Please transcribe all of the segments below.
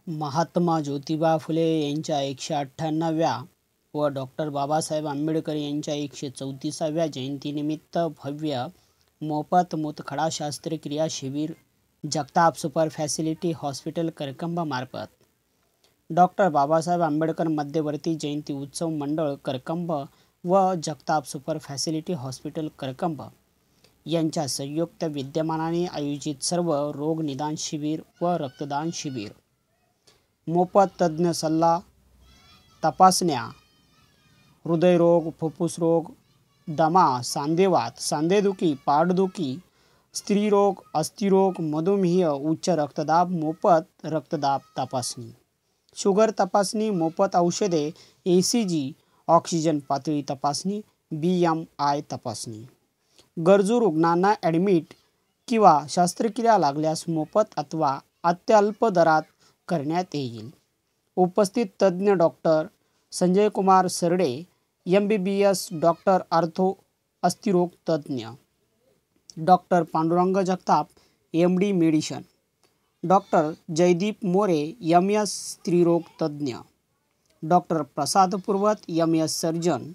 महात्मा ज्योतिबा फुले यांच्या 198व्या व डॉक्टर बाबासाहेब आंबेडकर यांच्या 134व्या जयंतीनिमित्त भव्य मोफत मूतखडा शस्त्रक्रिया शिबिर जगताप सुपर फॅसिलिटी हॉस्पिटल करकंबमार्फत डॉक्टर बाबासाहेब आंबेडकर मध्यवर्ती जयंती उत्सव मंडळ करकंब व Jagtap super facility hospital Karkamb यांच्या संयुक्त विद्यमानाने आयोजित सर्व रोग निदान शिबिर व रक्तदान शिबिर, मोफत तज्ञ सल्ला, तपासण्या, हृदयरोग, फुफ्फुस रोग, दमा, सांधेवात, सांधेदुखी, पाठदुखी, स्त्रीरोग, अस्थिरोग, मधुमेह, उच्च रक्तदाब, मोफत रक्तदाब तपासणी, शुगर तपासणी, मोफत औषधे, ECG, ऑक्सिजन पातळी तपासणी, BMI तपासणी, गरजू रुग्णांना ॲडमिट किंवा शस्त्रक्रिया लागल्यास मोफत अथवा अत्यल्प दरात करण्यात येईल। उपस्थित तज्ञ doctor Sanjay Kumar Sarde, MBBS, doctor ortho अस्थिरोग तज्ञ, doctor Pandurang Jagtap, MD medicine, doctor Jaydeep More, MS स्त्रीरोग तज्ञ, डॉक्टर प्रसाद पुरवत, MS सर्जन।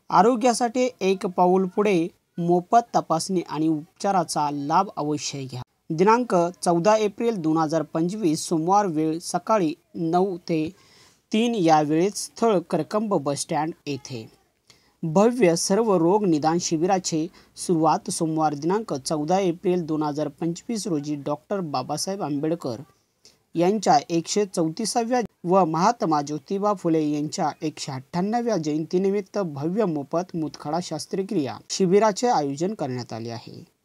आरोग्यासाठी एक पाऊल पुढे, मोफत तपासणी आणि उपचाराचा लाभ अवश्य घ्या। दिनांक 14 एप्रिल 2025 सोमवार, वेळ सकाळी 9 ते 3 या वेळेत, स्थळ करकंब बस स्टँड येथे। भव्य सर्व रोग निदान शिबिराचे सुरुवात सोमवार दिनांक 14 एप्रिल 2025 रोजी डॉक्टर बाबासाहेब आंबेडकर यांच्या 134व्या व महात्मा ज्योतिबा फुले यांच्या 198व्या जयंतीनिमित्त भव्य मोफत मूतखडा शस्त्रक्रिया शिबिराचे आयोजन करण्यात आले आहे।